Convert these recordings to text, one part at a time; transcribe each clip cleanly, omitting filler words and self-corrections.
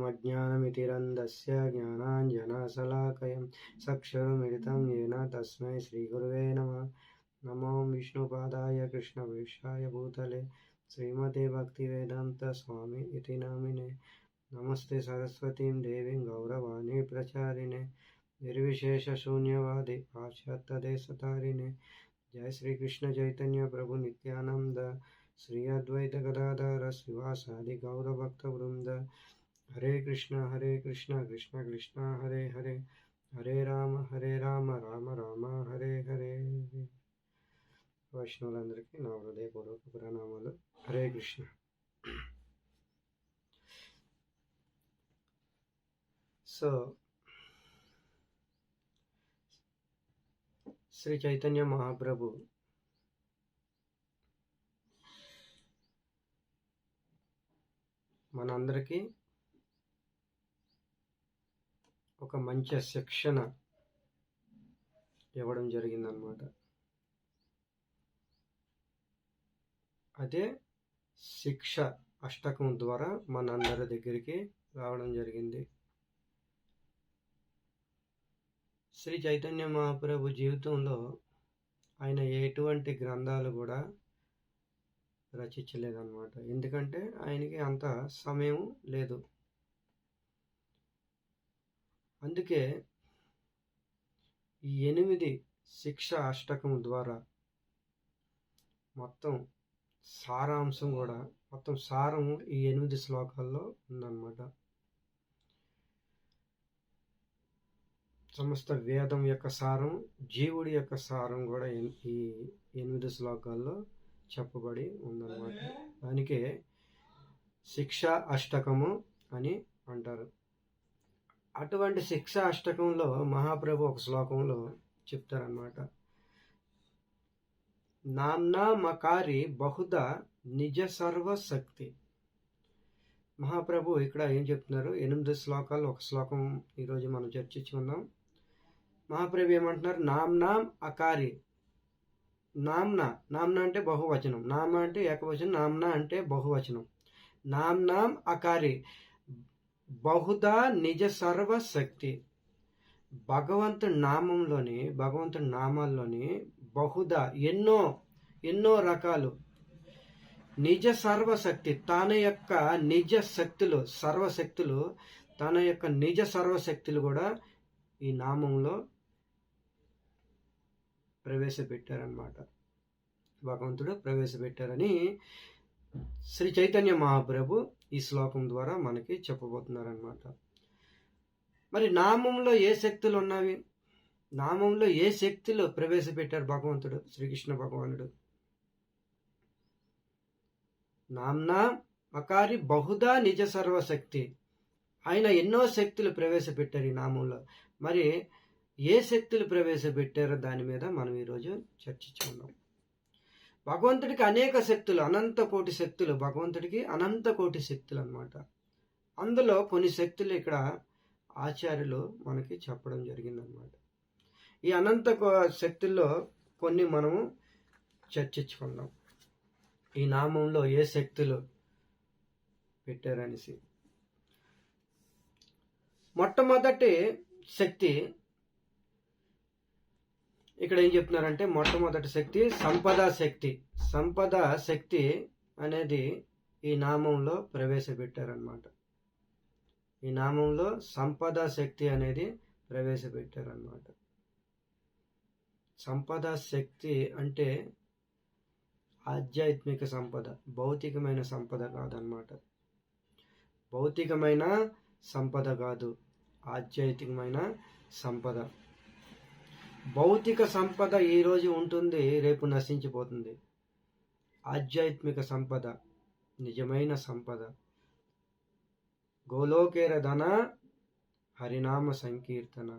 ओमज्ञानतिमिरन्धस्य ज्ञानाञ्जनशलाकया चक्षुरुन्मिलितं येन तस्मै श्रीगुरुवे नमः। नमो विष्णुपादाय कृष्णप्रेष्ठाय भूतले श्रीमते भक्तिवेदान्तस्वामी इति नामिने। नमस्ते सरस्वतीं देवीं गौरवाणी प्रचारिणे निर्विशेषशून्यवादी पाश्चात्यदेशतारिणे। जय श्री कृष्ण चैतन्य प्रभु नित्यानंद श्री अद्वैत गदाधर श्रीवासादि गौरभक्त वृंद। हरे कृष्ण कृष्ण कृष्ण हरे हरे, हरे राम राम राम हरे हरे। వైష్ణవులందరికీ నా హృదయపూర్వక ప్రణామాలు. హరే కృష్ణ. సో శ్రీ చైతన్య మహాప్రభు మనందరికీ ఒక మంచి శిక్షణ ఇవ్వడం జరిగిందనమాట. అదే శిక్ష అష్టకం ద్వారా మనందరి దగ్గరికి రావడం జరిగింది. శ్రీ చైతన్య మహాప్రభు జీవితంలో ఆయన ఎటువంటి గ్రంథాలు కూడా రచించలేదన్నమాట. ఎందుకంటే ఆయనకి అంత సమయం లేదు. అందుకే ఈ 8 శిక్ష అష్టకం ద్వారా మొత్తం సారాంశం కూడా, మొత్తం సారం ఈ 8 శ్లోకాల్లో ఉందన్నమాట. సమస్త వేదం యొక్క సారం, జీవుడి యొక్క సారం కూడా ఈ 8 శ్లోకాల్లో చెప్పబడి ఉందన్నమాట. దానికే శిక్ష అష్టకము అని అంటారు. అటువంటి శిక్ష అష్టకంలో మహాప్రభు ఒక శ్లోకంలో చెప్తారన్నమాట. నామ్నా మకారి బహుదా నిజ సర్వశక్తి. మహాప్రభు ఇక్కడ ఏం చెప్తున్నారు? 8 శ్లోకాలు, ఒక శ్లోకం ఈరోజు మనం చర్చించుకుందాం. మహాప్రభు ఏమంటున్నారు? నామ్నాం అకారి. నామ్నా అంటే బహువచనం, నామ అంటే ఏకవచనం, నామ్నా అంటే బహువచనం. నామ్నాం అకారి బహుదా నిజ సర్వశక్తి. భగవంతుడి నామాల్లోని బహుదా ఎన్నో రకాలు, నిజ సర్వశక్తి తన యొక్క నిజ శక్తులు, సర్వశక్తులు, తన యొక్క నిజ సర్వశక్తులు కూడా ఈ నామంలో ప్రవేశపెట్టారన్నమాట. భగవంతుడు ప్రవేశపెట్టారని శ్రీ చైతన్య మహాప్రభు ఈ శ్లోకం ద్వారా మనకి చెప్పబోతున్నారన్నమాట. మరి నామంలో ఏ శక్తులు ఉన్నవి? నామంలో ఏ శక్తులు ప్రవేశపెట్టారు భగవంతుడు శ్రీకృష్ణ భగవానుడు? నామ్నా అకారి బహుదా నిజ సర్వశక్తి. ఆయన ఎన్నో శక్తులు ప్రవేశపెట్టారు ఈ నామంలో. మరి ఏ శక్తులు ప్రవేశపెట్టారో దాని మీద మనం ఈరోజు చర్చించుకుందాం. భగవంతుడికి అనేక శక్తులు, అనంత కోటి శక్తులు, భగవంతుడికి అనంత కోటి శక్తులు అన్నమాట. అందులో కొన్ని శక్తులు ఇక్కడ ఆచార్యులు మనకి చెప్పడం జరిగిందనమాట. ఈ అనంత శక్తుల్లో కొన్ని మనము చర్చించుకుందాం. ఈ నామంలో ఏ శక్తులు పెట్టారనేసి. మొట్టమొదటి శక్తి ఇక్కడ ఏం చెప్తున్నారంటే, మొట్టమొదటి శక్తి సంపదా శక్తి. సంపదా శక్తి అనేది ఈ నామంలో ప్రవేశపెట్టారనమాట. ఈ నామంలో సంపదా శక్తి అనేది ప్రవేశపెట్టారనమాట. సంపదా శక్తి అంటే ఆధ్యాత్మిక సంపద, భౌతికమైన సంపద కాదనమాట. భౌతికమైన సంపద కాదు, ఆధ్యాత్మికమైన సంపద. భౌతిక సంపద ఈరోజు ఉంటుంది, రేపు నశించిపోతుంది. ఆధ్యాత్మిక సంపద నిజమైన సంపద. గోలోకేర ధన హరినామ సంకీర్తన.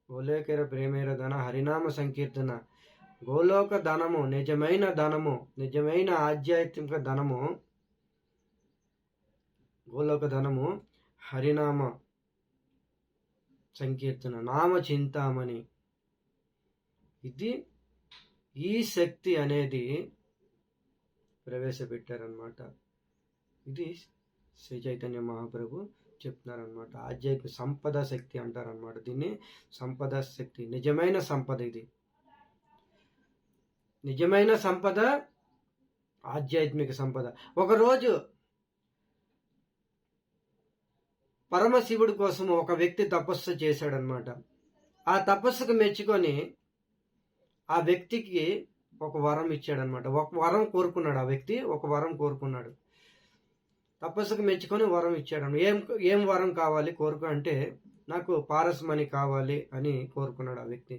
గోలోకేర ప్రేమేర ధన హరినామ సంకీర్తన. గోలోక ధనము, నిజమైన ధనము, నిజమైన ఆధ్యాత్మిక ధనము, గోలోక ధనము హరినామ సంకీర్తన, నామ చింతామణి. ఇది ఈ శక్తి అనేది ప్రవేశపెట్టారనమాట. ఇది శ్రీ చైతన్య మహాప్రభు చెప్తున్నారనమాట. ఆధ్యాత్మిక సంపద శక్తి అంటారనమాట. దీన్ని సంపద శక్తి, నిజమైన సంపద. ఇది నిజమైన సంపద, ఆధ్యాత్మిక సంపద. ఒకరోజు పరమశివుడి కోసం ఒక వ్యక్తి తపస్సు చేశాడనమాట. ఆ తపస్సుకు మెచ్చుకొని ఆ వ్యక్తికి ఒక వరం ఇచ్చాడనమాట. ఒక వరం కోరుకున్నాడు. ఆ వ్యక్తి ఒక వరం కోరుకున్నాడు. తపస్సుకు మెచ్చుకొని వరం ఇచ్చాడు. ఏం వరం కావాలి కోరుకు అంటే, నాకు పారస్మణి కావాలి అని కోరుకున్నాడు ఆ వ్యక్తి.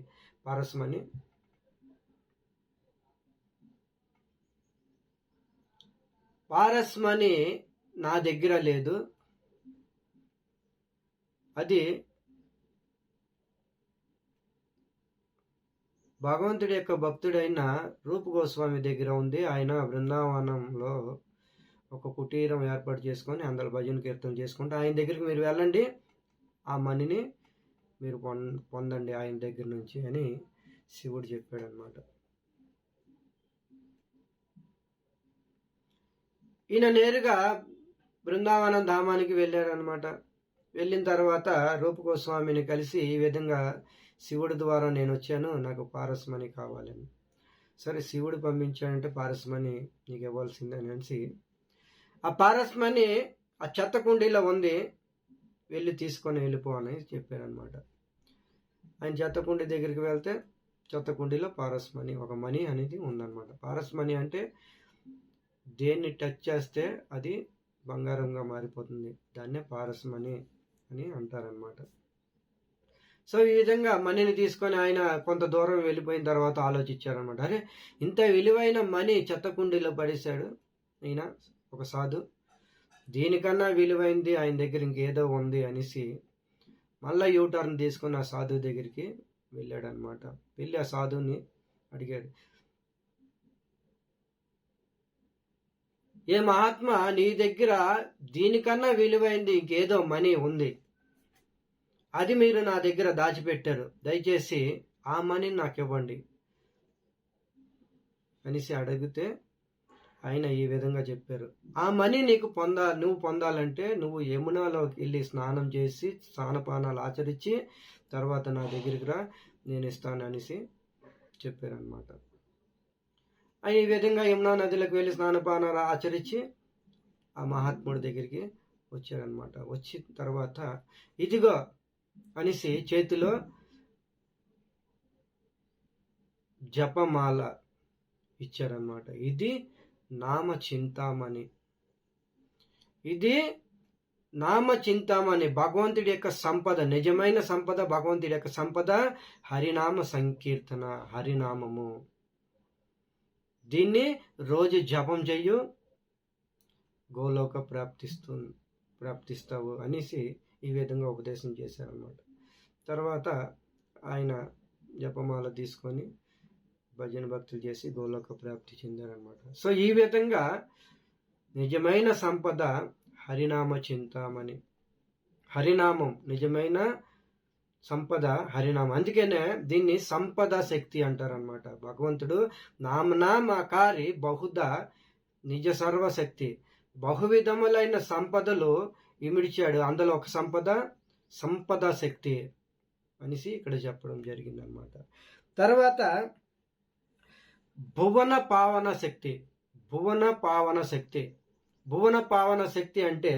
పారస్మణి నా దగ్గర లేదు, అది భగవంతుడి యొక్క భక్తుడైన రూప గోస్వామి దగ్గర ఉంది. ఆయన బృందావనంలో ఒక కుటీరం ఏర్పాటు చేసుకొని అందులో భజన కీర్తన చేసుకుంటే ఆయన దగ్గరికి మీరు వెళ్ళండి, ఆ మనీని మీరు పొందండి ఆయన దగ్గర నుంచి అని శివుడు చెప్పాడు అనమాట. ఈయన నేరుగా బృందావనం ధామానికి వెళ్ళారనమాట. వెళ్ళిన తర్వాత రూప గోస్వామిని కలిసి ఈ విధంగా శివుడి ద్వారా నేను వచ్చాను, నాకు పారస్మణి కావాలని. సరే, శివుడు పంపించాడంటే పారస్మణి నీకు ఇవ్వాల్సిందని అనేసి ఆ పారస్మణి ఆ చెత్త కుండీలో ఉంది, వెళ్ళి తీసుకొని వెళ్ళిపో అని చెప్పారనమాట. ఆయన చెత్త కుండీ దగ్గరికి వెళ్తే చెత్త కుండీలో పారస్మణి, ఒక మణి అనేది ఉందన్నమాట. పారస్మణి అంటే దేన్ని టచ్ చేస్తే అది బంగారంగా మారిపోతుంది, దాన్నే పారస్మణి అని అంటారనమాట. సో ఈ విధంగా మనీని తీసుకొని ఆయన కొంత దూరం వెళ్ళిపోయిన తర్వాత ఆలోచించారనమాట. అరే, ఇంత విలువైన మనీ చెత్త కుండీలో పడేశాడు ఈయన, ఒక సాధు. దీనికన్నా విలువైంది ఆయన దగ్గర ఇంకేదో ఉంది అనేసి మళ్ళీ యూటర్న్ తీసుకొని ఆ సాధువు దగ్గరికి వెళ్ళాడు అనమాట. వెళ్ళి ఆ సాధువుని అడిగాడు, ఏ మహాత్మా, నీ దగ్గర దీనికన్నా విలువైంది ఇంకేదో మనీ ఉంది, అది మీరు నా దగ్గర దాచిపెట్టారు, దయచేసి ఆ మనీని నాకు ఇవ్వండి అనేసి అడిగితే ఆయన ఈ విధంగా చెప్పారు, ఆ మనీ నువ్వు పొందాలంటే నువ్వు యమునాలోకి వెళ్ళి స్నానం చేసి స్నానపానాలు ఆచరించి తర్వాత నా దగ్గరికి రా, నేను ఇస్తాను అనేసి చెప్పారనమాట. ఆయన ఈ విధంగా యమునా నదిలోకి వెళ్ళి స్నానపానాలు ఆచరించి ఆ మహాత్ముడి దగ్గరికి వచ్చారనమాట. వచ్చిన తర్వాత ఇదిగో అనేసి చేతిలో జపమాల ఇచ్చారనమాట. ఇది నామ చింతామణి, ఇది నామ చింతామణి, భగవంతుడి యొక్క సంపద, నిజమైన సంపద, భగవంతుడి యొక్క సంపద హరినామ సంకీర్తన, హరినామము. దీన్ని రోజు జపం చెయ్యు, గోలోక ప్రాప్తిస్తావు అనేసి ఈ విధంగా ఉపదేశం చేశారన్నమాట. తర్వాత ఆయన జపమాల తీసుకొని భజన భక్తులు చేసి గోలోక ప్రాప్తి చెందారనమాట. సో ఈ విధంగా నిజమైన సంపద హరినామ చింతామణి, హరినామం నిజమైన సంపద హరినామం. అందుకనే దీన్ని సంపద శక్తి అంటారనమాట. భగవంతుడు నామనామకారి బహుదా నిజ సర్వశక్తి, బహువిధములైన సంపదలు ఇమిడిచాడు, అందులో ఒక సంపద శక్తి అనేసి ఇక్కడ చెప్పడం జరిగిందనమాట. తర్వాత భువన పావన శక్తి, భువన పావన శక్తి అంటే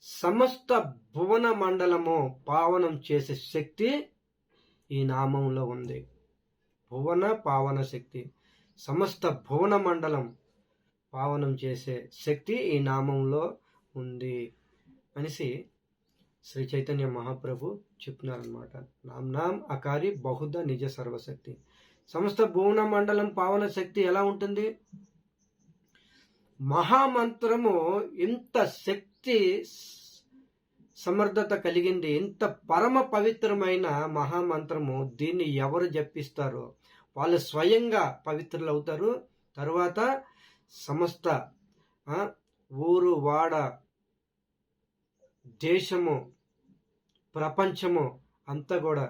సమస్త భువన మండలము పావనం చేసే శక్తి ఈ నామంలో ఉంది. భువన పావన శక్తి, సమస్త భువన మండలం పావనం చేసే శక్తి ఈ నామంలో ఉంది అనేసి శ్రీ చైతన్య మహాప్రభు చెప్తున్నారనమాట. నామ్ అకారి బహుధ నిజ సర్వశక్తి. సమస్త భువన మండలం పావన శక్తి ఎలా ఉంటుంది? మహామంత్రము ఇంత శక్తి సమర్థత కలిగింది, ఇంత పరమ పవిత్రమైన మహామంత్రము. దీన్ని ఎవరు జపిస్తారో వాళ్ళు స్వయంగా పవిత్రులు అవుతారు. తరువాత సమస్త ఊరు, వాడ, దేశము, ప్రపంచము అంతా కూడా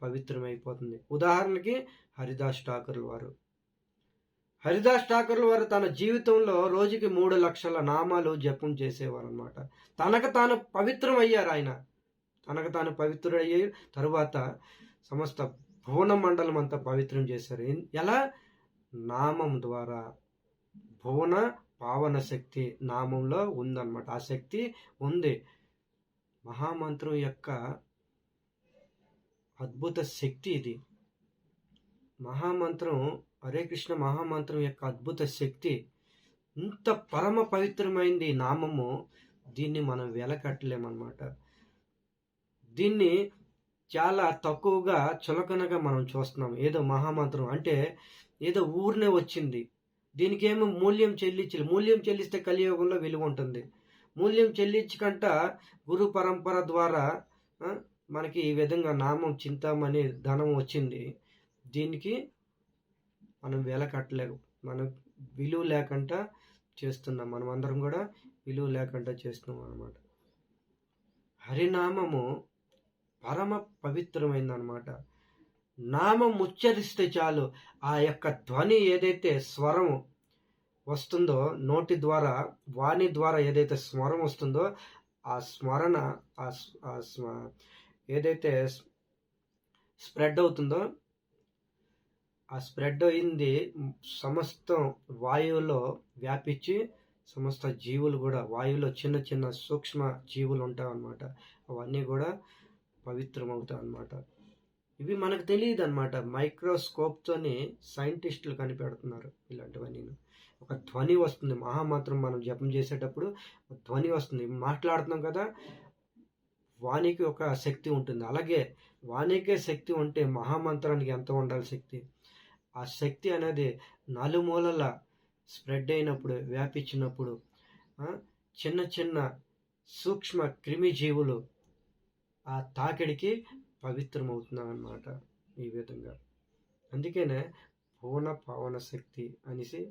పవిత్రమైపోతుంది. ఉదాహరణకి హరిదాస్ ఠాకూర్ వారు హరిదాస్ ఠాకూర్ వారు తన జీవితంలో రోజుకి 3 లక్షల నామాలు జపం చేసేవారు అనమాట. తనకు తాను పవిత్రం అయ్యారు ఆయన. తనకు తాను పవిత్రుడయ్యి తరువాత సమస్త భువన మండలం అంతా పవిత్రం చేశారు. ఎలా? నామం ద్వారా. భువన పావన శక్తి నామంలో ఉందన్నమాట. ఆ శక్తి ఉంది. మహామంత్రం యొక్క అద్భుత శక్తి ఇది. మహామంత్రం, హరే కృష్ణ మహామంత్రం యొక్క అద్భుత శక్తి ఇంత పరమ పవిత్రమైంది నామము. దీన్ని మనం వెలకట్టలేమన్నమాట. దీన్ని చాలా తక్కువగా చులకనగా మనం చూస్తున్నాం. ఏదో మహామంత్రం అంటే ఏదో ఊరినే వచ్చింది, దీనికి ఏమో మూల్యం చెల్లిస్తే కలియుగంలో విలువ ఉంటుంది. మూల్యం చెల్లించకంట గురు పరంపర ద్వారా మనకి ఈ విధంగా నామం చింతామణి ధనం వచ్చింది. దీనికి మనం వేల కట్టలేము. మనం విలువ లేకుండా చేస్తున్నాం. మనం అందరం కూడా విలువ లేకుండా చేస్తున్నాం అన్నమాట. హరినామము పరమ పవిత్రమైందనమాట. నామం ఉచ్చరిస్తే చాలు, ఆ యొక్క ధ్వని ఏదైతే స్వరం వస్తుందో నోటి ద్వారా, వాణి ద్వారా ఏదైతే స్వరం వస్తుందో ఆ స్మరణ ఏదైతే స్ప్రెడ్ అవుతుందో, ఆ స్ప్రెడ్ అయింది సమస్తం వాయువులో వ్యాపించి సమస్త జీవులు కూడా, వాయువులో చిన్న చిన్న సూక్ష్మ జీవులు ఉంటాయి అన్నమాట. అవన్నీ కూడా పవిత్రం అవుతాయి అన్నమాట. ఇవి మనకు తెలియదు అనమాట. మైక్రోస్కోప్తోని సైంటిస్టులు కనిపెడుతున్నారు ఇలాంటివన్నీ. ఒక ధ్వని వస్తుంది. మహామంత్రం మనం జపం చేసేటప్పుడు ధ్వని వస్తుంది. మాట్లాడుతున్నాం కదా, వాణికి ఒక శక్తి ఉంటుంది. అలాగే వాణికే శక్తి ఉంటే మహామంత్రానికి ఎంత ఉండాలి శక్తి? ఆ శక్తి అనేది నలుమూలల స్ప్రెడ్ అయినప్పుడు, వ్యాపించినప్పుడు చిన్న చిన్న సూక్ష్మ క్రిమి జీవులు ఆ తాకిడికి పవిత్రమవుతున్నాం అన్నమాట. ఈ విధంగా అందుకనే భువన పావన శక్తి అనేసి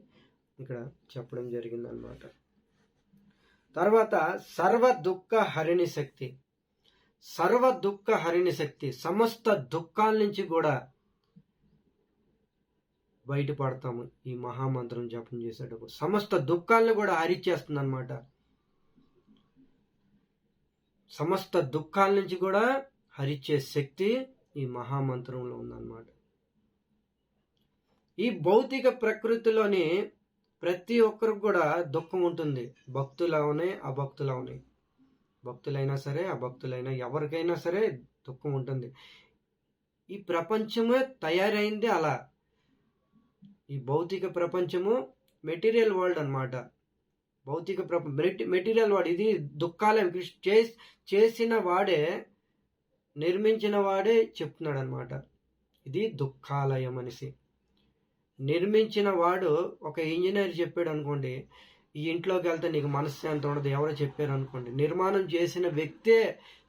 ఇక్కడ చెప్పడం జరిగిందనమాట. తర్వాత సర్వ దుఃఖ హరిణి శక్తి. సర్వ దుఃఖ హరిణి శక్తి, సమస్త దుఃఖాల నుంచి కూడా బయటపడతాము ఈ మహామంత్రం జపం చేసేటప్పుడు. సమస్త దుఃఖాలను కూడా హరిచేస్తుంది అనమాట. సమస్త దుఃఖాల నుంచి కూడా హరించే శక్తి ఈ మహామంత్రంలో ఉందన్నమాట. ఈ భౌతిక ప్రకృతిలోని ప్రతి ఒక్కరికి కూడా దుఃఖం ఉంటుంది. భక్తులవనే అభక్తులవనే, భక్తులైనా సరే అభక్తులైనా ఎవరికైనా సరే దుఃఖం ఉంటుంది. ఈ ప్రపంచమే తయారైంది అలా. ఈ భౌతిక ప్రపంచము మెటీరియల్ వరల్డ్ అన్నమాట. భౌతిక మెటీరియల్ వరల్డ్. ఇది దుఃఖాలయం. చేసిన వాడే, నిర్మించిన వాడే చెప్తున్నాడు అనమాట. ఇది దుఃఖాలయం అనేసి. నిర్మించిన వాడు ఒక ఇంజనీర్ చెప్పాడు అనుకోండి, ఈ ఇంట్లోకి వెళ్తే నీకు మనశ్శాంతి ఉండదు, ఎవరో చెప్పారు అనుకోండి. నిర్మాణం చేసిన వ్యక్తే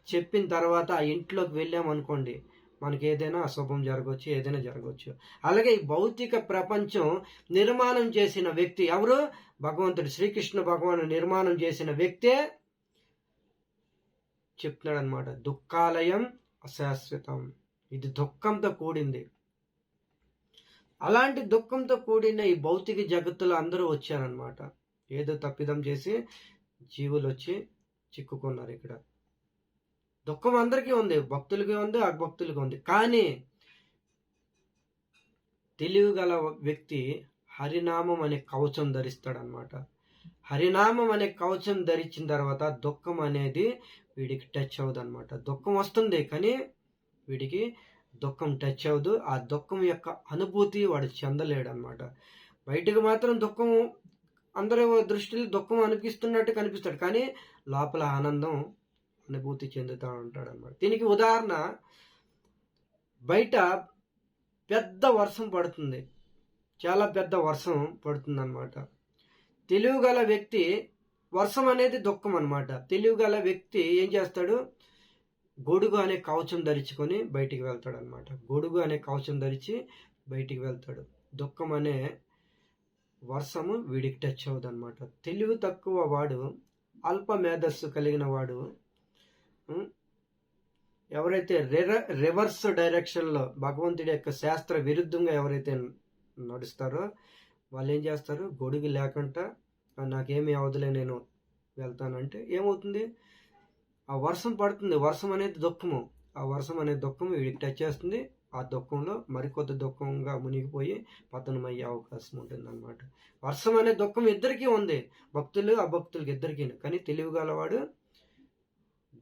చెప్పిన తర్వాత ఆ ఇంట్లోకి వెళ్ళామనుకోండి, మనకి ఏదైనా అశుభం జరగవచ్చు, ఏదైనా జరగవచ్చు. అలాగే ఈ భౌతిక ప్రపంచం నిర్మాణం చేసిన వ్యక్తి ఎవరు? భగవంతుడు శ్రీకృష్ణ భగవాను నిర్మాణం చేసిన వ్యక్తే చెప్తున్నాడు అనమాట. దుఃఖాలయం అశాశ్వతం. ఇది దుఃఖంతో కూడింది. అలాంటి దుఃఖంతో కూడిన ఈ భౌతిక జగత్తులో అందరూ వచ్చారనమాట. ఏదో తప్పిదం చేసి జీవులు వచ్చి చిక్కుకున్నారు ఇక్కడ. దుఃఖం అందరికీ ఉంది, భక్తులకి ఉంది, అభక్తులకి ఉంది. కానీ తెలివి గల వ్యక్తి హరినామం అనే కవచం ధరిస్తాడనమాట. హరినామం అనే కవచం ధరించిన తర్వాత దుఃఖం అనేది వీడికి టచ్ అవ్వదు అనమాట. దుఃఖం వస్తుంది కానీ వీడికి దుఃఖం టచ్ అవ్వదు. ఆ దుఃఖం యొక్క అనుభూతి వాడు చెందలేడు అనమాట. బయటకు మాత్రం దుఃఖం, అందరి దృష్టిలో దుఃఖం అనిపిస్తున్నట్టు కనిపిస్తాడు, కానీ లోపల ఆనందం అనుభూతి చెందుతూ ఉంటాడు అనమాట. దీనికి ఉదాహరణ, బయట పెద్ద వర్షం పడుతుంది, చాలా పెద్ద వర్షం పడుతుంది అనమాట. తెలివిగల వ్యక్తి, వర్షం అనేది దుఃఖం అనమాట. తెలివిగల వ్యక్తి ఏం చేస్తాడు? గొడుగు అనే కవచం ధరించుకొని బయటికి వెళ్తాడు అనమాట. గొడుగు అనే కవచం ధరించి బయటికి వెళ్తాడు. దుఃఖం అనే వర్షము వీడికి టచ్ అవ్వదు అనమాట. తెలివి తక్కువ వాడు, అల్ప మేధస్సు కలిగిన వాడు, ఎవరైతే రివర్స్ డైరెక్షన్లో భగవంతుడి యొక్క శాస్త్ర విరుద్ధంగా ఎవరైతే నడుస్తారో వాళ్ళు ఏం చేస్తారు, గొడుగు లేకుండా నాకేమీ అవదులే నేను వెళ్తానంటే ఏమవుతుంది, ఆ వర్షం పడుతుంది. వర్షం అనేది దుఃఖము. ఆ వర్షం అనే దుఃఖం వీడికి టచ్ చేస్తుంది. ఆ దుఃఖంలో మరికొద్ది దుఃఖంగా మునిగిపోయి పతనమయ్యే అవకాశం ఉంటుంది అనమాట. వర్షం అనే దుఃఖం ఇద్దరికీ ఉంది, భక్తులు అభక్తులకి ఇద్దరికీ. కానీ తెలివిగలవాడు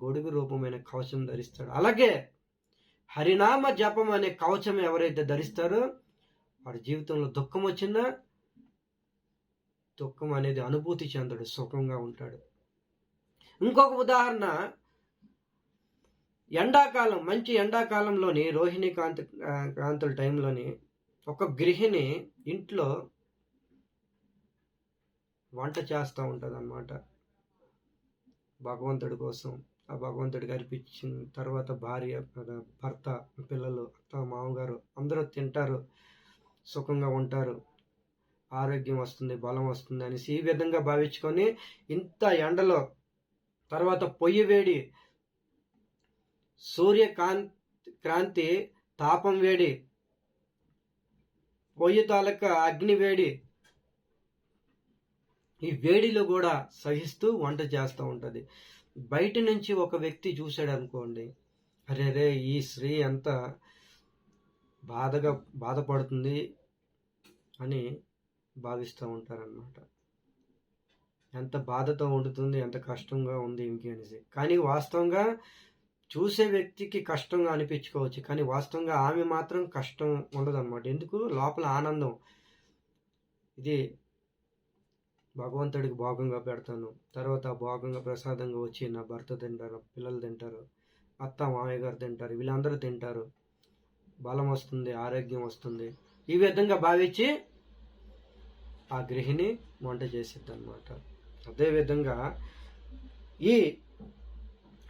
గొడుగు రూపమైన కవచం ధరిస్తాడు. అలాగే హరినామ జపం అనే కవచం ఎవరైతే ధరిస్తారో వాడి జీవితంలో దుఃఖం వచ్చిందా దుఃఖం అనేది అనుభూతి చెందడు, సుఖంగా ఉంటాడు. ఇంకొక ఉదాహరణ, ఎండాకాలం, మంచి ఎండాకాలంలోని రోహిణి కాంతుల టైంలోని ఒక గృహిణి ఇంట్లో వంట చేస్తూ ఉంటుంది అన్నమాట భగవంతుడి కోసం. ఆ భగవంతుడికి అర్పించిన తర్వాత భార్య, భర్త, పిల్లలు, అత్త, మామగారు అందరూ తింటారు, సుఖంగా ఉంటారు, ఆరోగ్యం వస్తుంది, బలం వస్తుంది అనేసి ఈ విధంగా భావించుకొని ఇంత ఎండలో తర్వాత పొయ్యి వేడి, క్రాంతి తాపం వేడి, పొయ్యి తాలూకా అగ్ని వేడి, ఈ వేడిలో కూడా సహిస్తూ వంట చేస్తూ ఉంటుంది. బయట నుంచి ఒక వ్యక్తి చూశాడు అనుకోండి, అరే ఈ స్త్రీ ఎంత బాధపడుతుంది అని భావిస్తూ ఉంటారనమాట. ఎంత బాధతో వండుతుంది, ఎంత కష్టంగా ఉంది ఇంకే అనేసి. కానీ వాస్తవంగా చూసే వ్యక్తికి కష్టంగా అనిపించుకోవచ్చు, కానీ వాస్తవంగా ఆమె మాత్రం కష్టం ఉండదు అనమాట. ఎందుకు, లోపల ఆనందం. ఇది భగవంతుడికి భోగంగా పెడతాను, తర్వాత భోగంగా ప్రసాదంగా వచ్చి నా భర్త తింటారు, పిల్లలు తింటారు, అత్త మామయ్య గారు తింటారు, వీళ్ళందరూ తింటారు, బలం వస్తుంది, ఆరోగ్యం వస్తుంది, ఈ విధంగా భావించి ఆ గృహిణి వంట చేసిద్ది అనమాట. అదేవిధంగా ఈ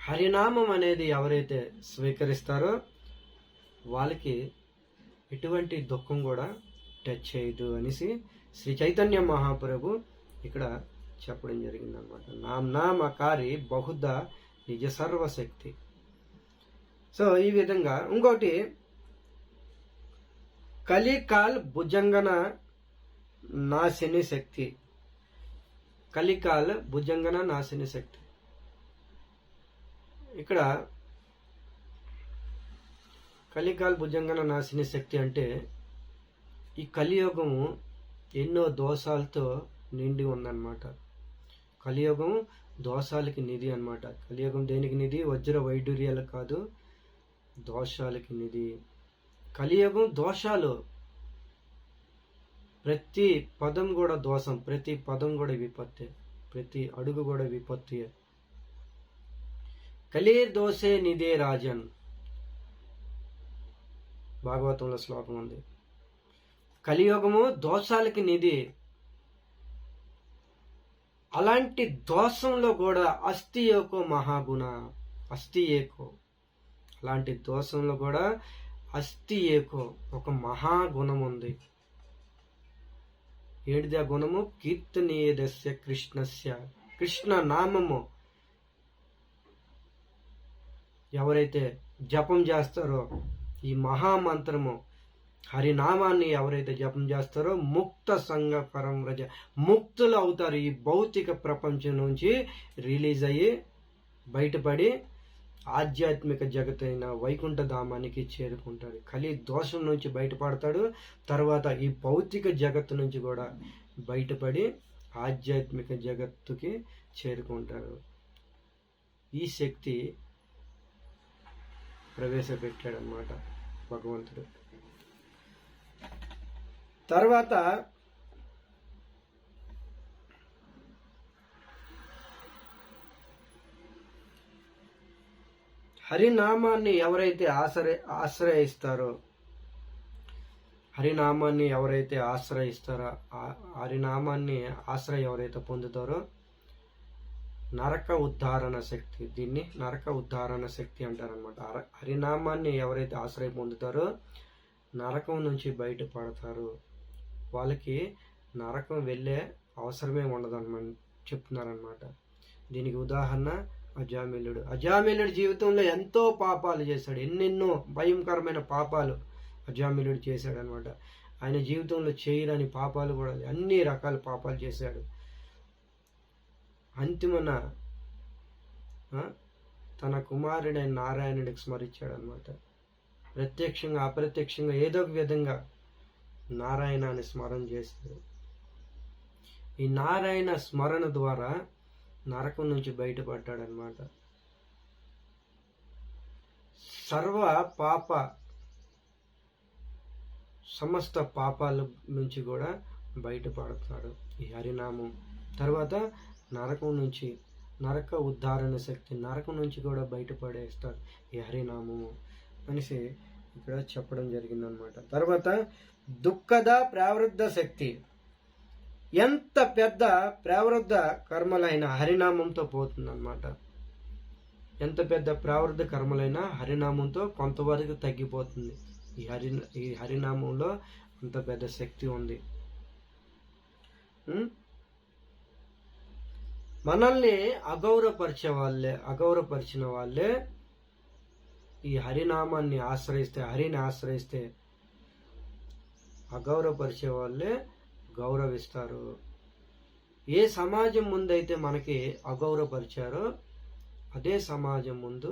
హరినామం అనేది ఎవరైతే స్వీకరిస్తారో వాళ్ళకి ఎటువంటి దుఃఖం కూడా టచ్ చేయదు అనేసి శ్రీ చైతన్య మహాప్రభు ఇక్కడ చెప్పడం జరిగింది అనమాట. నామకారి బహుదా నిజ సర్వశక్తి. సో ఈ విధంగా ఇంకోటి, కలికాల్ భుజంగన నాశిని శక్తి. కలికాల్ భుజంగన నాశిని శక్తి. ఇక్కడ కలికాల్ భుజంగన నాశిని శక్తి అంటే ఈ కలియుగము ఎన్నో దోషాలతో నిండి ఉందన్నమాట. కలియుగం దోషాలకి నిధి అన్నమాట. కలియుగం దేనికి నిధి? వజ్ర వైడూర్యాలకు కాదు, దోషాలకి నిధి. కలియుగం దోషాలు, ప్రతి పదం కూడా దోషం, ప్రతి పదం కూడా విపత్తి, ప్రతి అడుగు కూడా విపత్తి. కలి దోషే నిధే రాజన్, భాగవతంలో శ్లోకం ఉంది. కలియుగము దోషాలకి నిధి. అలాంటి దోషంలో కూడా అస్తి ఏకో మహాగుణ, అస్తి ఏకో, అలాంటి దోషంలో కూడా అస్తి ఏకో ఒక మహాగుణం ఉంది. ఏంటిది ఆ గుణము? కీర్తనీయదస్య కృష్ణస్య, కృష్ణ నామము ఎవరైతే జపం చేస్తారో, ఈ మహామంత్రము హరినామాన్ని ఎవరైతే జపం చేస్తారో ముక్త సంగకరం రజ, ముక్తులు అవుతారు. ఈ భౌతిక ప్రపంచం నుంచి రిలీజ్ అయ్యి బయటపడి ఆధ్యాత్మిక జగతైన వైకుంఠ ధామానికి చేరుకుంటాడు. కలి దోషం నుంచి బయటపడతాడు. తర్వాత ఈ భౌతిక జగత్తు నుంచి కూడా బయటపడి ఆధ్యాత్మిక జగత్తుకి చేరుకుంటారు. ఈ శక్తి ప్రవేశపెట్టాడనమాట భగవంతుడు. తర్వాత హరినామాన్ని ఎవరైతే ఆశ్రయిస్తారో, హరినామాన్ని ఎవరైతే ఆశ్రయిస్తారో, హరినామాన్ని ఆశ్రయం ఎవరైతే పొందుతారో నరక ఉద్ధారణ శక్తి, దీన్ని నరక ఉద్ధారణ శక్తి అంటారనమాట. హరినామాన్ని ఎవరైతే ఆశ్రయం పొందుతారో నరకం నుంచి బయటపడతారు. వాళ్ళకి నరకం వెళ్ళే అవసరమే ఉండదన్నమాట చెప్తున్నారనమాట. దీనికి ఉదాహరణ అజామిలుడు. అజామిలుడు జీవితంలో ఎంతో పాపాలు చేశాడు, ఎన్నెన్నో భయంకరమైన పాపాలు అజామిలుడు చేశాడు అనమాట. ఆయన జీవితంలో చేయని పాపాలు కూడా అన్ని రకాల పాపాలు చేశాడు. అంతిమన తన కుమారుడైన నారాయణుడికి స్మరించాడు అనమాట. ప్రత్యక్షంగా అప్రత్యక్షంగా ఏదో ఒక విధంగా నారాయణాన్ని స్మరణ చేశాడు. ఈ నారాయణ స్మరణ ద్వారా నరకం నుంచి బయటపడ్డాడనమాట. సర్వ పాప సమస్త పాపాల నుంచి కూడా బయటపడతాడు ఈ హరినామం. తర్వాత నరకం నుంచి, నరక ఉద్ధారణ శక్తి, నరకం నుంచి కూడా బయటపడేస్తాడు ఈ హరినామము అనేసి ఇక్కడ చెప్పడం జరిగిందనమాట. తర్వాత దుఃఖద ప్రావృద్ధ శక్తి. ఎంత పెద్ద ప్రావృద్ధ కర్మలైన హరినామంతో పోతుందన్నమాట. ఎంత పెద్ద ప్రావృద్ధ కర్మలైనా హరినామంతో కొంతవరకు తగ్గిపోతుంది. ఈ హరినామంలో అంత పెద్ద శక్తి ఉంది. మనల్ని అగౌరవపరిచిన వాళ్ళే ఈ హరినామాన్ని ఆశ్రయిస్తే, హరిని ఆశ్రయిస్తే అగౌరవపరిచే వాళ్ళే గౌరవిస్తారు. ఏ సమాజం ముందైతే మనకి అగౌరవపరిచారో అదే సమాజం ముందు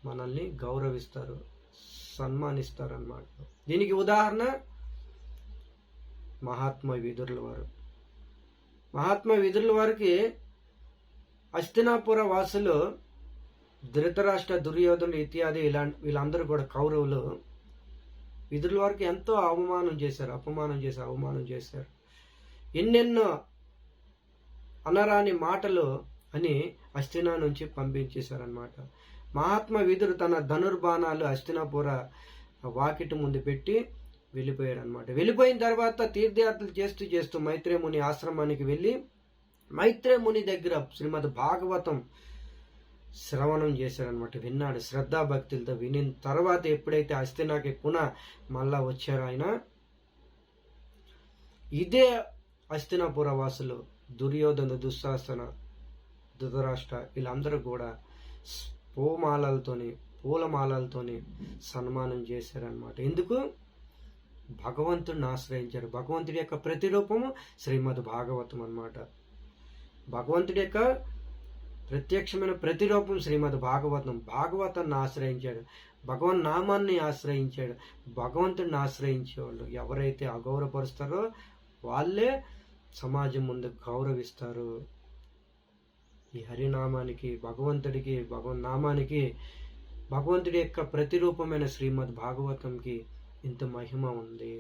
మనల్ని గౌరవిస్తారు, సన్మానిస్తారు అన్నమాట. దీనికి ఉదాహరణ మహాత్మా విదురుల వారు. మహాత్మా విదురుల వారికి హస్తినాపుర వాసులు ధృతరాష్ట్ర, దుర్యోధనులు ఇత్యాది వీళ్ళందరూ కూడా కౌరవులు విదురుల వారికి ఎంతో అవమానం చేశారు. ఎన్నెన్నో అనరాని మాటలు అని హస్తినా నుంచి పంపించేశారనమాట. మహాత్మా విదురు తన ధనుర్బాణాలు హస్తినాపుర వాకిటి ముందు పెట్టి వెళ్ళిపోయాడు అనమాట. వెళ్ళిపోయిన తర్వాత తీర్థయాత్రలు చేస్తూ మైత్రేయముని ఆశ్రమానికి వెళ్ళి మైత్రేయముని దగ్గర శ్రీమద్ భాగవతం శ్రవణం చేశాడనమాట. విన్నాడు శ్రద్ధాభక్తులతో. వినిన తర్వాత ఎప్పుడైతే హస్తినాకి పునః మళ్ళా వచ్చారో ఆయన, ఇదే హస్తినాపుర వాసులు దుర్యోధన, దుశ్శాసన, ధృతరాష్ట్ర వీళ్ళందరూ కూడా పూలమాలలతోని సన్మానం చేశారనమాట. ఎందుకు? భగవంతుడిని ఆశ్రయించారు. భగవంతుడి యొక్క ప్రతిరూపము శ్రీమద్ భాగవతం అన్నమాట. భగవంతుడి యొక్క ప్రత్యక్షమైన ప్రతిరూపం శ్రీమద్ భాగవతం. భాగవతాన్ని ఆశ్రయించాడు, భగవన్ నామాన్ని ఆశ్రయించాడు. భగవంతుడిని ఆశ్రయించేవాళ్ళు ఎవరైతే అగౌరవపరుస్తారో వాళ్ళే సమాజం ముందు గౌరవిస్తారు. ఈ హరినామానికి, భగవంతుడికి, భగవన్నామానికి, భగవంతుడి యొక్క ప్రతిరూపమైన శ్రీమద్ భాగవతంకి ఇంత మహిమ ఉంది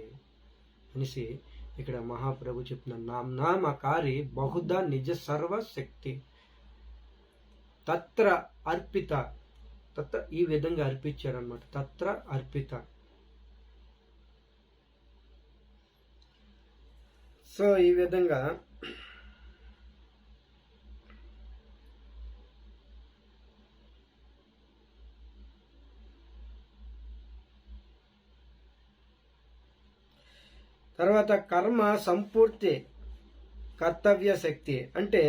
అనేసి ఇక్కడ మహాప్రభు చెప్తున్న నామకారి బహుదా నిజ సర్వశక్తి తత్ర అర్పిత. ఈ విధంగా అర్పించారనమాట. తత్ర అర్పిత. సో ఈ విధంగా తర్వాత కర్మ సంపూర్తి కర్తవ్య శక్తి అంటే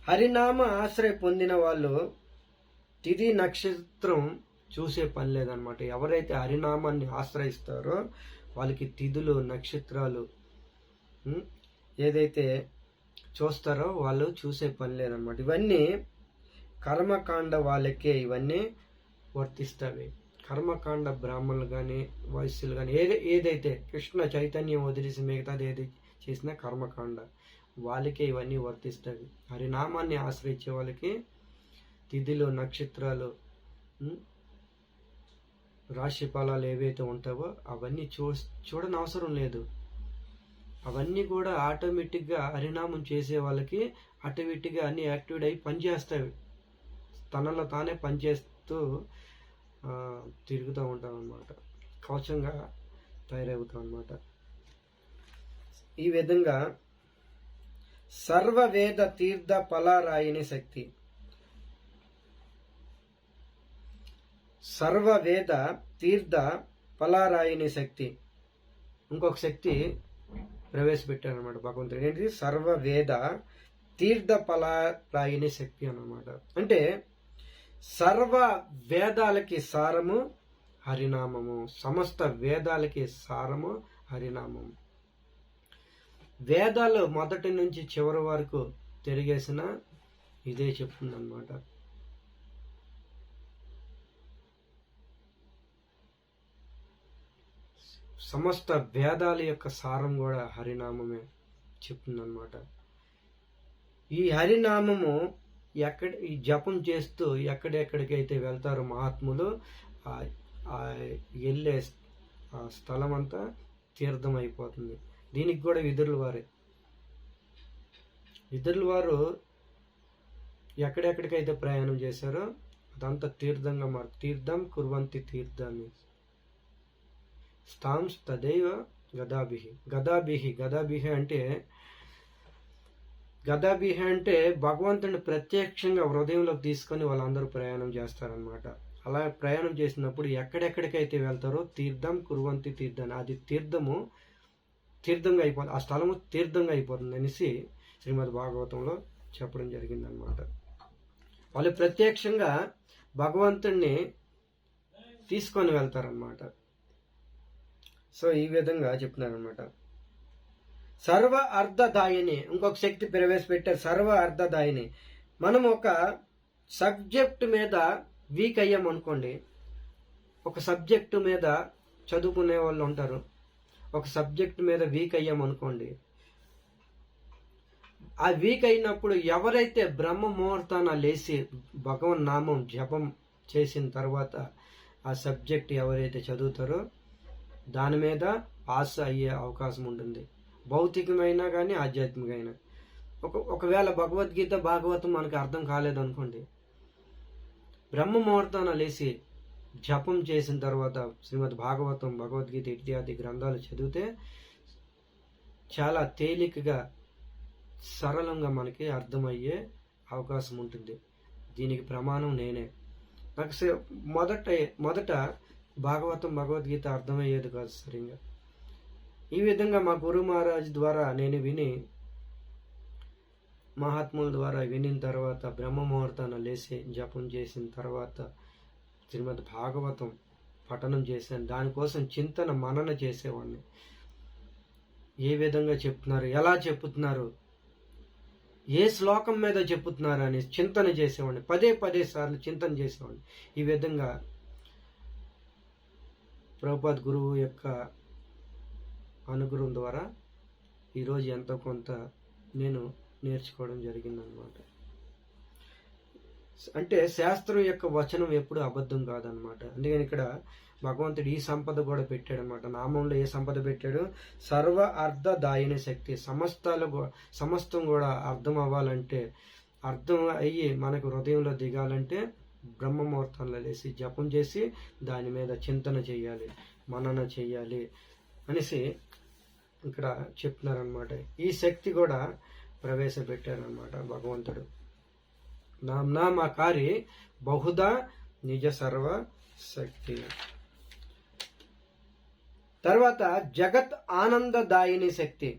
హరినామ ఆశ్రయ పొందిన వాళ్ళు తిథి నక్షత్రం చూసే పని లేదనమాట. ఎవరైతే హరినామాన్ని ఆశ్రయిస్తారో వాళ్ళకి తిథులు, నక్షత్రాలు ఏదైతే చూస్తారో వాళ్ళు చూసే పని లేదనమాట. ఇవన్నీ కర్మకాండ వాళ్ళకే ఇవన్నీ వర్తిస్తాయి. కర్మకాండ బ్రాహ్మణులు కానీ, వైశ్యులు కానీ ఏదైతే కృష్ణ చైతన్యం వదిలేసి మిగతాది ఏది చేసినా కర్మకాండ వాళ్ళకే ఇవన్నీ వర్తిస్తాయి. హరినామాన్ని ఆశ్రయించే వాళ్ళకి తిథులు, నక్షత్రాలు, రాశి ఫలాలు ఏవైతే ఉంటావో అవన్నీ చూడని అవసరం లేదు. అవన్నీ కూడా ఆటోమేటిక్గా హరినామం చేసే వాళ్ళకి ఆటోమేటిక్గా అన్ని యాక్టివేట్ అయ్యి పనిచేస్తాయి. తనలో తానే పనిచేస్తూ తిరుగుతూ ఉంటాం అన్నమాట. కవచంగా తయారవుతాం అన్నమాట. ఈ విధంగా సర్వవేద తీర్థ ఫలారాయిని శక్తి. సర్వవేద తీర్థ ఫలారాయిని శక్తి. ఇంకొక శక్తి ప్రవేశపెట్టారనమాట భగవంతుడు. ఏంటిది? సర్వవేద తీర్థ ఫలారాయిని శక్తి అన్నమాట. అంటే సర్వ వేదాలకి సారము హరినామము. సమస్త వేదాలకి సారము హరినామం. వేదాలు మొదటి నుంచి చివరి వరకు తిరిగేసిన ఇదే చెప్తుందన్నమాట. సమస్త వేదాల యొక్క సారం కూడా హరినామమే చెప్తుందన్నమాట. ఈ హరినామము ఈ జపం చేస్తూ ఎక్కడెక్కడికైతే వెళ్తారో మహాత్ములు వెళ్ళే ఆ స్థలం అంతా తీర్థం అయిపోతుంది. దీనికి కూడా విదురుల వారు ఎక్కడెక్కడికైతే ప్రయాణం చేశారో అదంతా తీర్థంగా తీర్థం కుర్వంతి తీర్థాన్ని స్థాం తదైవ గదాభిహి అంటే భగవంతుని ప్రత్యక్షంగా హృదయంలోకి తీసుకొని వాళ్ళందరూ ప్రయాణం చేస్తారనమాట. అలా ప్రయాణం చేసినప్పుడు ఎక్కడెక్కడికైతే వెళ్తారో తీర్థం కుర్వంతి తీర్థాన్ని, అది తీర్థంగా అయిపోతుంది, ఆ స్థలము తీర్థంగా అయిపోతుంది అనేసి శ్రీమద్ భాగవతంలో చెప్పడం జరిగిందనమాట. వాళ్ళు ప్రత్యక్షంగా భగవంతుణ్ణి తీసుకొని వెళ్తారనమాట. సో ఈ విధంగా చెప్తున్నారనమాట. సర్వ అర్థదాయిని, ఇంకొక శక్తి ప్రవేశపెట్టారు, సర్వ అర్థదాయిని. మనం ఒక సబ్జెక్ట్ మీద వీక్ అయ్యామనుకోండి, ఒక సబ్జెక్టు మీద చదువుకునే వాళ్ళు ఉంటారు, ఒక సబ్జెక్టు మీద వీక్ అయ్యామనుకోండి, ఆ వీక్ అయినప్పుడు ఎవరైతే బ్రహ్మ ముహూర్తాన లేచి భగవన్ నామం జపం చేసిన తర్వాత ఆ సబ్జెక్ట్ ఎవరైతే చదువుతారో దాని మీద పాస్ అయ్యే అవకాశం ఉంటుంది, భౌతికమైనా కానీ ఆధ్యాత్మికమైన. ఒకవేళ భగవద్గీత భాగవతం మనకు అర్థం కాలేదనుకోండి, బ్రహ్మ ముహూర్తాన లేచి జపం చేసిన తర్వాత శ్రీమద్ భాగవతం భగవద్గీత ఇత్యాది గ్రంథాలు చదివితే చాలా తేలికగా సరళంగా మనకి అర్థమయ్యే అవకాశం ఉంటుంది. దీనికి ప్రమాణం నేనే. నాకు మొదట భాగవతం భగవద్గీత అర్థమయ్యేది కాదు సరిగ్గా. ఈ విధంగా మా గురు మహారాజ్ ద్వారా నేను విని, మహాత్ముల ద్వారా వినిన తర్వాత బ్రహ్మ ముహూర్తాన లేచి జపం చేసిన తర్వాత శ్రీమద్ భాగవతం పఠనం చేశాను. దానికోసం చింతన మనన చేసేవాడిని. ఏ విధంగా చెప్తున్నారు, ఎలా చెప్తున్నారు, ఏ శ్లోకం మీద చెప్తున్నారు అని చింతన చేసేవాడిని. పదే సార్లు చింతన చేసేవాడిని. ఈ విధంగా ప్రభుపాద్ గురువు యొక్క అనుగ్రహం ద్వారా ఈరోజు ఎంతో కొంత నేను నేర్చుకోవడం జరిగిందనమాట. అంటే శాస్త్రం యొక్క వచనం ఎప్పుడు అబద్ధం కాదనమాట. అందుకని ఇక్కడ భగవంతుడు ఈ సంపద కూడా పెట్టాడు అనమాట. నామంలో ఏ సంపద పెట్టాడు? సర్వ అర్థదాయిని శక్తి. సమస్తం కూడా అర్థం అవ్వాలంటే, అర్థం అయ్యి మనకు హృదయంలో దిగాలంటే బ్రహ్మ ముహూర్తంలో లేసి జపం చేసి దాని మీద చింతన చెయ్యాలి, మనన చెయ్యాలి అనేసి ఇక్కడ చెప్తున్నారనమాట. ఈ శక్తి కూడా ప్రవేశపెట్టారనమాట భగవంతుడు. నామకారి బహుదా నిజ సర్వ శక్తి. తర్వాత జగత్ ఆనందదాయిని శక్తి.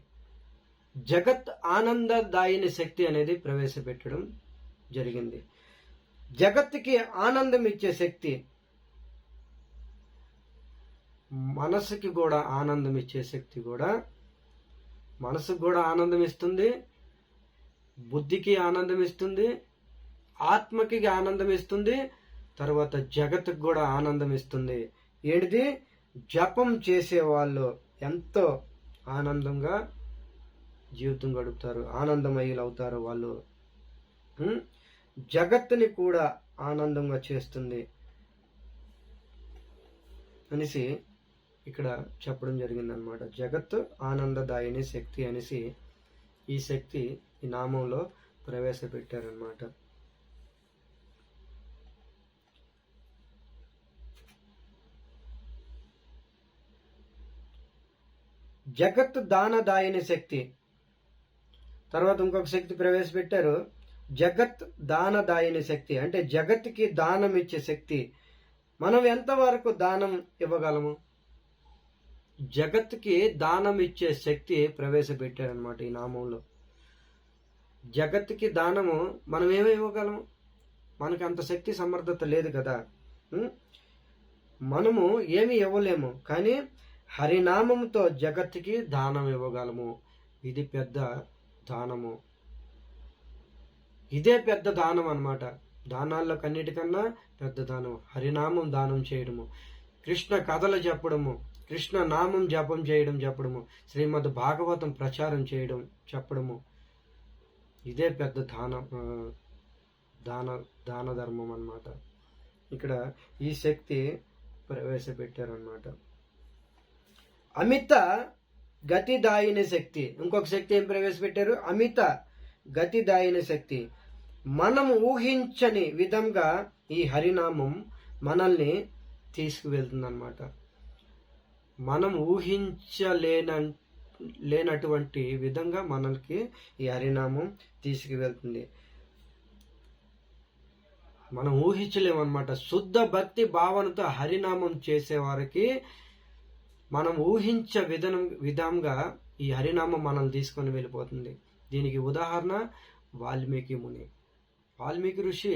జగత్ ఆనందదాయిని శక్తి అనేది ప్రవేశపెట్టడం జరిగింది. జగత్తుకి ఆనందం ఇచ్చే శక్తి, మనసుకి కూడా ఆనందం ఇచ్చే శక్తి కూడా, మనసుకు కూడా ఆనందం ఇస్తుంది, బుద్ధికి ఆనందం ఇస్తుంది, ఆత్మకి ఆనందం ఇస్తుంది, తర్వాత జగత్తుకు కూడా ఆనందం ఇస్తుంది. ఏంటిది? జపం చేసే వాళ్ళు ఎంతో ఆనందంగా జీవితం గడుపుతారు, ఆనందమయులు అవుతారు వాళ్ళు. జగత్తుని కూడా ఆనందంగా చేస్తుంది అనేసి ఇక్కడ చెప్పడం జరిగిందనమాట. జగత్ ఆనందదాయిని శక్తి అనేసి ఈ శక్తి ఈ నామంలో ప్రవేశపెట్టారనమాట. జగత్ దానదాయిని శక్తి. తర్వాత ఇంకొక శక్తి ప్రవేశపెట్టారు, జగత్ దానదాయిని శక్తి. అంటే జగత్కి దానం ఇచ్చే శక్తి. మనం ఎంతవరకు దానం ఇవ్వగలము? జగత్కి దానం ఇచ్చే శక్తి ప్రవేశపెట్టారనమాట ఈ నామంలో. జగత్కి దానము మనం ఏమి ఇవ్వగలము? మనకు అంత శక్తి సమర్థత లేదు కదా. మనము ఏమి ఇవ్వలేము, కానీ హరినామంతో జగత్తుకి దానం ఇవ్వగలము. ఇది పెద్ద దానము. ఇదే పెద్ద దానం అన్నమాట. దానాల్లో కన్నిటికన్నా పెద్ద దానం హరినామం దానం చేయడము, కృష్ణ కథలు చెప్పడము, కృష్ణ నామం జపం చేయడం చెప్పడము, శ్రీమద్ భాగవతం ప్రచారం చేయడం చెప్పడము. ఇదే పెద్ద దాన ధర్మం అన్నమాట. ఇక్కడ ఈ శక్తి ప్రవేశపెట్టారన్నమాట. అమిత గతిదాయిని శక్తి. ఇంకొక శక్తి ఏం ప్రవేశపెట్టారు? అమిత గతిదాయిని శక్తి. మనం ఊహించని విధంగా ఈ హరినామం మనల్ని తీసుకువెళ్తుందన్నమాట. మనం ఊహించలేనటువంటి విధంగా మనకి ఈ హరినామం తీసుకువెళ్తుంది. మనం ఊహించలేమన్నమాట. శుద్ధ భక్తి భావనతో హరినామం చేసేవారికి మనం ఊహించే విధంగా ఈ హరినామం మనల్ని తీసుకొని వెళ్ళిపోతుంది. దీనికి ఉదాహరణ వాల్మీకి ముని. వాల్మీకి ఋషి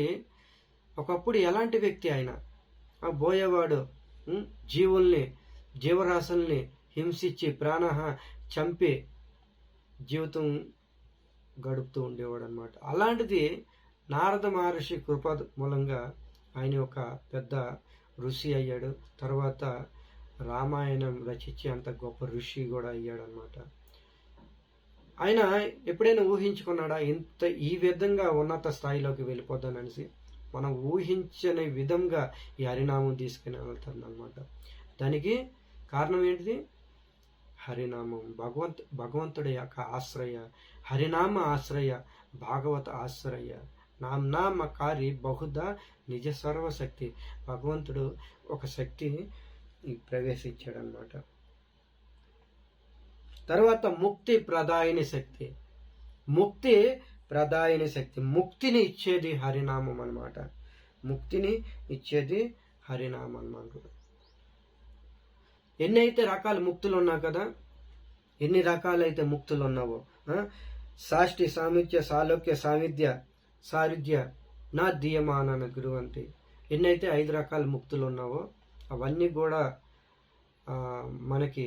ఒకప్పుడు ఎలాంటి వ్యక్తి? ఆయన బోయేవాడు, జీవరాశుల్ని హింసించి చంపి జీవితం గడుపుతూ ఉండేవాడు అనమాట. అలాంటిది నారద మహర్షి కృప మూలంగా ఆయన ఒక పెద్ద ఋషి అయ్యాడు. తర్వాత రామాయణం రచించి అంత గొప్ప ఋషి కూడా అయ్యాడు అనమాట. ఆయన ఎప్పుడైనా ఊహించుకున్నాడా ఈ విధంగా ఉన్నత స్థాయిలోకి వెళ్ళిపోతాననేసి? మనం ఊహించని విధంగా ఈ హరినామం తీసుకుని వెళ్తుంది అనమాట. దానికి కారణం ఏంటిది? హరినామం. భగవంతుడి యొక్క ఆశ్రయ, హరినామ ఆశ్రయ, భాగవత ఆశ్రయ. నామకారి బహుదా నిజ సర్వశక్తి. భగవంతుడు ఒక శక్తి ప్రవేశించాడనమాట. తర్వాత ముక్తి ప్రదాయిని శక్తి. ముక్తి ప్రదాయిని శక్తి. ముక్తిని ఇచ్చేది హరినామం అన్నమాట. ముక్తిని ఇచ్చేది హరినామం అన్నమాట. ఎన్నైతే రకాల ముక్తులు ఉన్నా కదా, ఎన్ని రకాలైతే ముక్తులు ఉన్నావో, సాష్టి సామిత్య సాలోక్య సారుధ్య నా దీయమాన గురువంతి. ఎన్నైతే 5 రకాల ముక్తులు ఉన్నావో అవన్నీ కూడా మనకి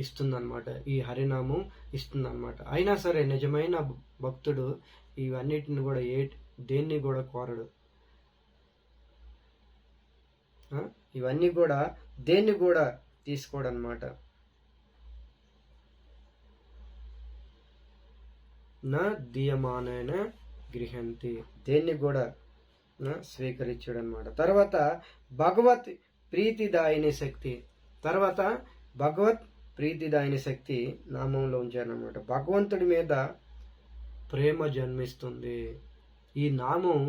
ఇస్తుందన్నమాట. ఈ హరినామం ఇస్తుందన్నమాట. అయినా సరే నిజమైన భక్తుడు ఇవన్నిటిని కూడా దేన్ని కూడా కోరడు. ఇవన్నీ కూడా దేన్ని కూడా తీసుకోడనమాట. నా దీయమానైన గృహంతి. దేన్ని కూడా స్వీకరించాడు అనమాట. తర్వాత భగవత్ ప్రీతిదాయిని శక్తి. తర్వాత భగవత్ ప్రీతిదాయిని శక్తి నామంలో ఉంచారనమాట. భగవంతుడి మీద ప్రేమ జన్మిస్తుంది. ఈ నామం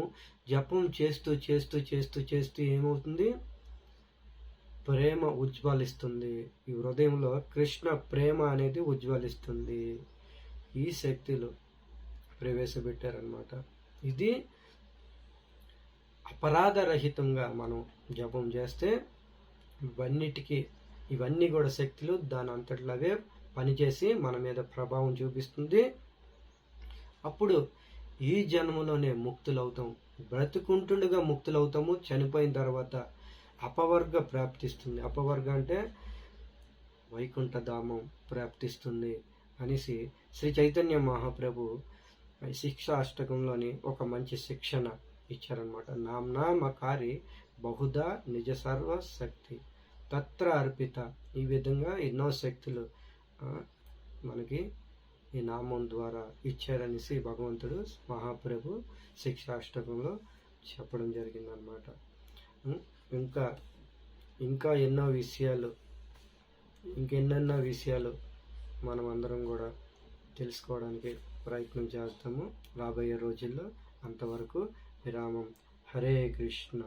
జపం చేస్తూ చేస్తూ చేస్తూ చేస్తూ ఏమవుతుంది? ప్రేమ ఉజ్వలిస్తుంది. ఈ హృదయంలో కృష్ణ ప్రేమ అనేది ఉజ్వలిస్తుంది. ఈ శక్తులు ప్రవేశపెట్టారనమాట. ఇది అపరాధరహితంగా మనం జపం చేస్తే ఇవన్నీ కూడా శక్తులు దాని అంతట్లాగే పనిచేసి మన మీద ప్రభావం చూపిస్తుంది. అప్పుడు ఈ జన్మలోనే ముక్తులవుతాం. బ్రతుకుంటుండగా ముక్తులవుతాము. చనిపోయిన తర్వాత అపవర్గ ప్రాప్తిస్తుంది. అపవర్గ అంటే వైకుంఠ ధామం ప్రాప్తిస్తుంది అనేసి శ్రీ చైతన్య మహాప్రభు శిక్షా అష్టకంలోని ఒక మంచి శిక్షణ ఇచ్చారనమాట. నామకారి బహుదా నిజ సర్వ శక్తి తత్ర అర్పిత. ఈ విధంగా ఎన్నో శక్తులు మనకి ఈ నామం ద్వారా ఇచ్చారనేసి భగవంతుడు మహాప్రభు శిక్షాష్టకంలో చెప్పడం జరిగిందనమాట. ఇంకా ఎన్నెన్నో విషయాలు మనం అందరం కూడా తెలుసుకోవడానికి ప్రయత్నం చేస్తాము రాబోయే రోజుల్లో. అంతవరకు విరామం. హరే కృష్ణ.